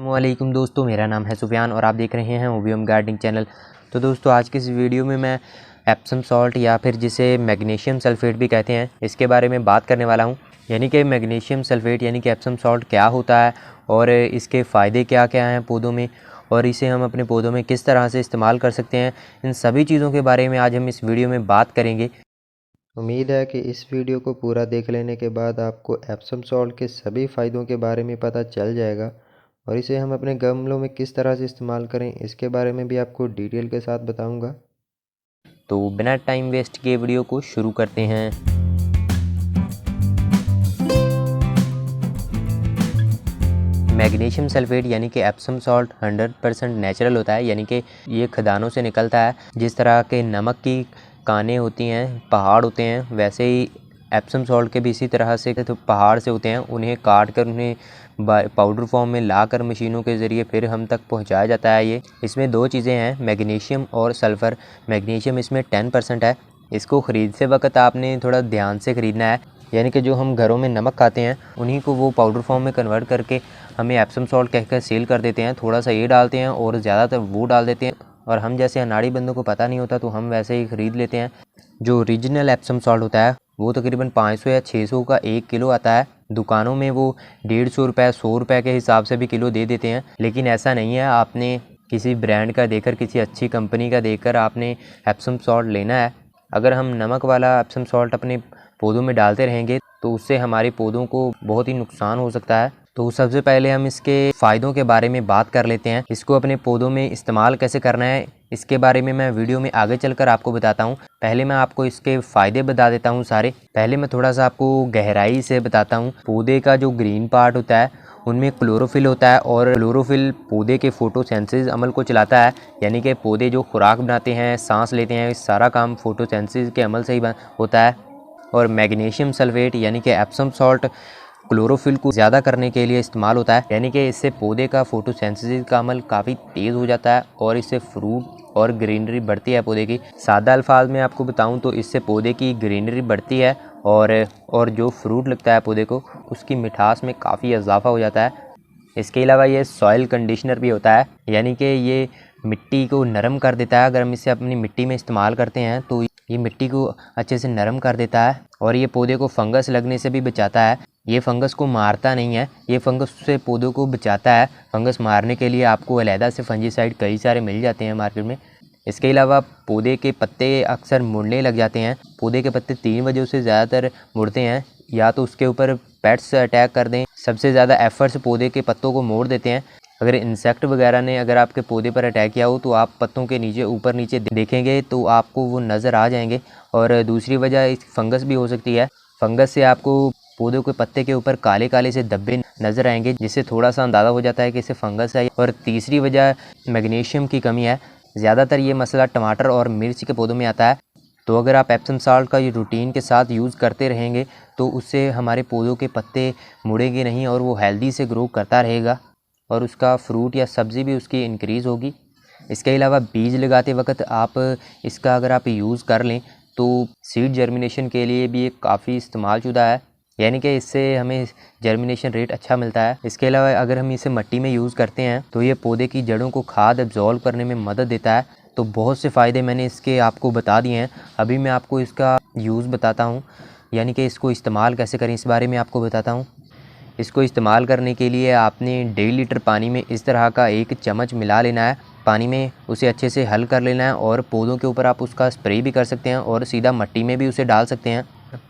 वालेकुम दोस्तों, मेरा नाम है सुफियान और आप देख रहे हैं ओवीएम गार्डनिंग चैनल। तो दोस्तों, आज की इस वीडियो में मैं एप्सम सॉल्ट या फिर जिसे मैग्नीशियम सल्फेट भी कहते हैं, इसके बारे में बात करने वाला हूं। यानी कि मैग्नीशियम सल्फेट यानी कि एप्सम सॉल्ट क्या होता है और इसके फ़ायदे क्या क्या हैं पौधों में, और इसे हम अपने पौधों में किस तरह से इस्तेमाल कर सकते हैं। इन सभी चीज़ों के बारे में आज हम इस वीडियो में बात करेंगे। उम्मीद है कि इस वीडियो को पूरा देख लेने के बाद आपको एप्सम सॉल्ट के सभी फ़ायदों के बारे में पता चल जाएगा और इसे हम अपने गमलों में किस तरह से इस्तेमाल करें इसके बारे में भी आपको डिटेल के साथ बताऊंगा। तो बिना टाइम वेस्ट किए वीडियो को शुरू करते हैं। मैग्नीशियम सल्फेट यानी कि एप्सम सॉल्ट 100% नेचुरल होता है, यानी कि ये खदानों से निकलता है। जिस तरह के नमक की कानें होती हैं, पहाड़ होते हैं, वैसे ही एप्सम सॉल्ट के भी इसी तरह से तो पहाड़ से होते हैं। उन्हें काट कर उन्हें पाउडर फॉर्म में लाकर मशीनों के ज़रिए फिर हम तक पहुंचाया जाता है। ये इसमें दो चीज़ें हैं, मैग्नीशियम और सल्फ़र। मैग्नीशियम इसमें 10% है। इसको ख़रीदते वक्त आपने थोड़ा ध्यान से ख़रीदना है, यानी कि जो हम घरों में नमक खाते हैं उन्हीं को वो पाउडर फॉर्म में कन्वर्ट करके हमें एप्सम सॉल्ट कहकर सेल कर देते हैं। थोड़ा सा ये डालते हैं और ज़्यादातर वो डाल देते हैं, और हम जैसे अनाड़ी बंदों को पता नहीं होता तो हम वैसे ही ख़रीद लेते हैं। जो ओरिजिनल एप्सम सॉल्ट होता है वो तकरीबन 500 या 600 का 1 किलो आता है। दुकानों में वो 150 रुपये 100 रुपये के हिसाब से भी किलो दे देते हैं, लेकिन ऐसा नहीं है। आपने किसी ब्रांड का देकर, किसी अच्छी कंपनी का देकर आपने एप्सम सॉल्ट लेना है। अगर हम नमक वाला एप्सम सॉल्ट अपने पौधों में डालते रहेंगे तो उससे हमारे पौधों को बहुत ही नुकसान हो सकता है। तो सबसे पहले हम इसके फ़ायदों के बारे में बात कर लेते हैं। इसको अपने पौधों में इस्तेमाल कैसे करना है इसके बारे में मैं वीडियो में आगे चलकर आपको बताता हूँ। पहले मैं आपको इसके फ़ायदे बता देता हूँ सारे। पहले मैं थोड़ा सा आपको गहराई से बताता हूँ। पौधे का जो ग्रीन पार्ट होता है उनमें क्लोरोफिल होता है, और क्लोरोफिल पौधे के फोटोसिंथेसिस अमल को चलाता है। यानी कि पौधे जो खुराक बनाते हैं, सांस लेते हैं, इस सारा काम फोटोसिंथेसिस के अमल से ही होता है। और मैग्नीशियम सल्फेट यानी कि एप्सम सॉल्ट क्लोरोफिल को ज़्यादा करने के लिए इस्तेमाल होता है। यानी कि इससे पौधे का फोटोसिंथेसिस का अमल काफ़ी तेज़ हो जाता है और इससे फ्रूट और ग्रीनरी बढ़ती है पौधे की। सादा अल्फाज में आपको बताऊं तो इससे पौधे की ग्रीनरी बढ़ती है और जो फ्रूट लगता है पौधे को उसकी मिठास में काफ़ी इजाफा हो जाता है। इसके अलावा ये सॉइल कंडीशनर भी होता है, यानी कि ये मिट्टी को नरम कर देता है। अगर हम इसे अपनी मिट्टी में इस्तेमाल करते हैं तो ये मिट्टी को अच्छे से नरम कर देता है, और ये पौधे को फंगस लगने से भी बचाता है। ये फंगस को मारता नहीं है, ये फंगस से पौधों को बचाता है। फंगस मारने के लिए आपको अलहदा से फंजीसाइड कई सारे मिल जाते हैं मार्केट में। इसके अलावा पौधे के पत्ते अक्सर मुड़ने लग जाते हैं। पौधे के पत्ते 3 वजहों से ज़्यादातर मुड़ते हैं। या तो उसके ऊपर पेट्स अटैक कर दें, सबसे ज़्यादा एफर्ट से पौधे के पत्तों को मोड़ देते हैं। अगर इंसेक्ट वगैरह ने अगर आपके पौधे पर अटैक किया हो तो आप पत्तों के नीचे ऊपर नीचे देखेंगे तो आपको वो नज़र आ जाएंगे। और दूसरी वजह इस फंगस भी हो सकती है। फंगस से आपको पौधों के पत्ते के ऊपर काले काले से धब्बे नज़र आएंगे, जिससे थोड़ा सा अंदाज़ा हो जाता है कि इसे फंगस है। और तीसरी वजह मैग्नीशियम की कमी है। ज़्यादातर ये मसला टमाटर और मिर्च के पौधों में आता है। तो अगर आप एप्सम सॉल्ट का ये रूटीन के साथ यूज़ करते रहेंगे तो उससे हमारे पौधों के पत्ते मुड़ेंगे नहीं और वो हेल्दी से ग्रो करता रहेगा, और उसका फ्रूट या सब्ज़ी भी उसकी इंक्रीज़ होगी। इसके अलावा बीज लगाते वक्त आप इसका अगर आप यूज़ कर लें तो सीड जर्मिनेशन के लिए भी ये काफ़ी इस्तेमाल शुदा है, यानी कि इससे हमें जर्मिनेशन रेट अच्छा मिलता है। इसके अलावा अगर हम इसे मिट्टी में यूज़ करते हैं तो ये पौधे की जड़ों को खाद एब्जॉर्व करने में मदद देता है। तो बहुत से फ़ायदे मैंने इसके आपको बता दिए हैं। अभी मैं आपको इसका यूज़ बताता हूँ, यानी कि इसको इस्तेमाल कैसे करें इस बारे में आपको बताता हूँ। इसको इस्तेमाल करने के लिए आपने 1.5 लीटर पानी में इस तरह का 1 चम्मच मिला लेना है। पानी में उसे अच्छे से हल कर लेना है, और पौधों के ऊपर आप उसका स्प्रे भी कर सकते हैं और सीधा मिट्टी में भी उसे डाल सकते हैं।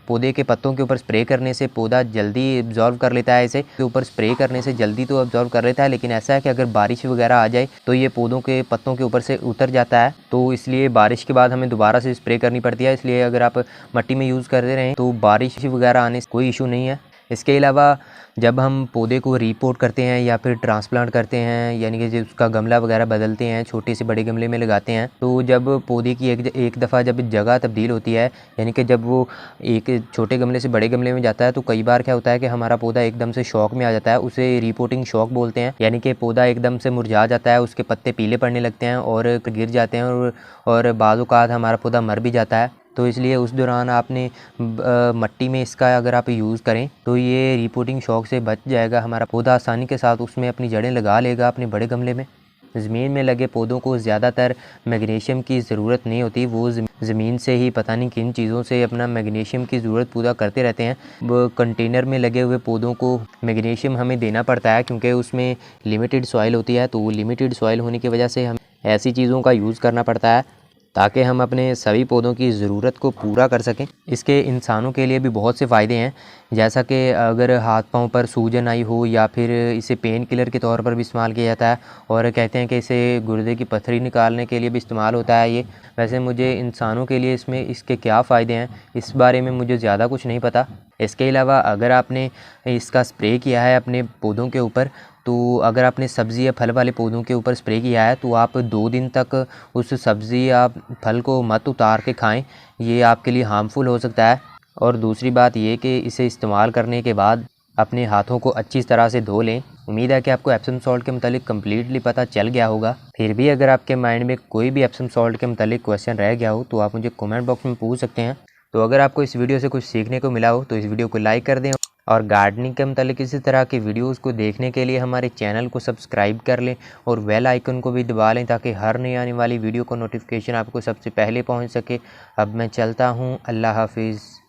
पौधे के पत्तों के ऊपर स्प्रे करने से पौधा जल्दी एब्जॉर्व कर लेता है। इसे के ऊपर स्प्रे करने से जल्दी तो एब्जॉर्व कर लेता है, लेकिन ऐसा है कि अगर बारिश वगैरह आ जाए तो ये पौधों के पत्तों के ऊपर से उतर जाता है। तो इसलिए बारिश के बाद हमें दोबारा से स्प्रे करनी पड़ती है। इसलिए अगर आप मिट्टी में यूज़ करते रहें तो बारिश वगैरह आने से कोई इशू नहीं है। इसके अलावा जब हम पौधे को रीपोर्ट करते हैं या फिर ट्रांसप्लांट करते हैं, यानी कि जब उसका गमला वगैरह बदलते हैं, छोटे से बड़े गमले में लगाते हैं, तो जब पौधे की एक दफ़ा जब जगह तब्दील होती है, यानी कि जब वो एक छोटे गमले से बड़े गमले में जाता है, तो कई बार क्या होता है कि हमारा पौधा एकदम से शॉक में आ जाता है। उसे रिपोर्टिंग शॉक बोलते हैं, यानी कि पौधा एकदम से मुरझा जाता है, उसके पत्ते पीले पड़ने लगते हैं और गिर जाते हैं, और बाज़ औक़ात हमारा पौधा मर भी जाता है। तो इसलिए उस दौरान आपने मट्टी में इसका अगर आप यूज़ करें तो ये रिपोर्टिंग शॉक से बच जाएगा। हमारा पौधा आसानी के साथ उसमें अपनी जड़ें लगा लेगा अपने बड़े गमले में। ज़मीन में लगे पौधों को ज़्यादातर मैग्नीशियम की ज़रूरत नहीं होती, वो ज़मीन से ही पता नहीं किन चीज़ों से अपना मैग्नीशियम की ज़रूरत पूरा करते रहते हैं। वो कंटेनर में लगे हुए पौधों को मैग्नीशियम हमें देना पड़ता है क्योंकि उसमें लिमिटेड सॉइल होती है, तो लिमिटेड सॉइल होने की वजह से हम ऐसी चीज़ों का यूज़ करना पड़ता है ताकि हम अपने सभी पौधों की ज़रूरत को पूरा कर सकें। इसके इंसानों के लिए भी बहुत से फ़ायदे हैं, जैसा कि अगर हाथ पाँव पर सूजन आई हो या फिर इसे पेन किलर के तौर पर भी इस्तेमाल किया जाता है, और कहते हैं कि इसे गुर्दे की पथरी निकालने के लिए भी इस्तेमाल होता है ये। वैसे मुझे इंसानों के लिए इसमें इसके क्या फ़ायदे हैं इस बारे में मुझे ज़्यादा कुछ नहीं पता। इसके अलावा अगर आपने इसका स्प्रे किया है अपने पौधों के ऊपर, तो अगर आपने सब्ज़ी या फल वाले पौधों के ऊपर स्प्रे किया है तो आप 2 दिन तक उस सब्ज़ी या फल को मत उतार के खाएं, ये आपके लिए हार्मफुल हो सकता है। और दूसरी बात ये कि इसे इस्तेमाल करने के बाद अपने हाथों को अच्छी तरह से धो लें। उम्मीद है कि आपको एप्सम सॉल्ट के मतलब कम्प्लीटली पता चल गया होगा। फिर भी अगर आपके माइंड में कोई भी एप्सम सॉल्ट के मतलब क्वेश्चन रह गया हो तो आप मुझे कमेंट बॉक्स में पूछ सकते हैं। तो अगर आपको इस वीडियो से कुछ सीखने को मिला हो तो इस वीडियो को लाइक कर दें, और गार्डनिंग के मतलब इसी तरह के वीडियोस को देखने के लिए हमारे चैनल को सब्सक्राइब कर लें और बेल आइकन को भी दबा लें ताकि हर नई आने वाली वीडियो को नोटिफिकेशन आपको सबसे पहले पहुंच सके। अब मैं चलता हूं, अल्लाह हाफिज़।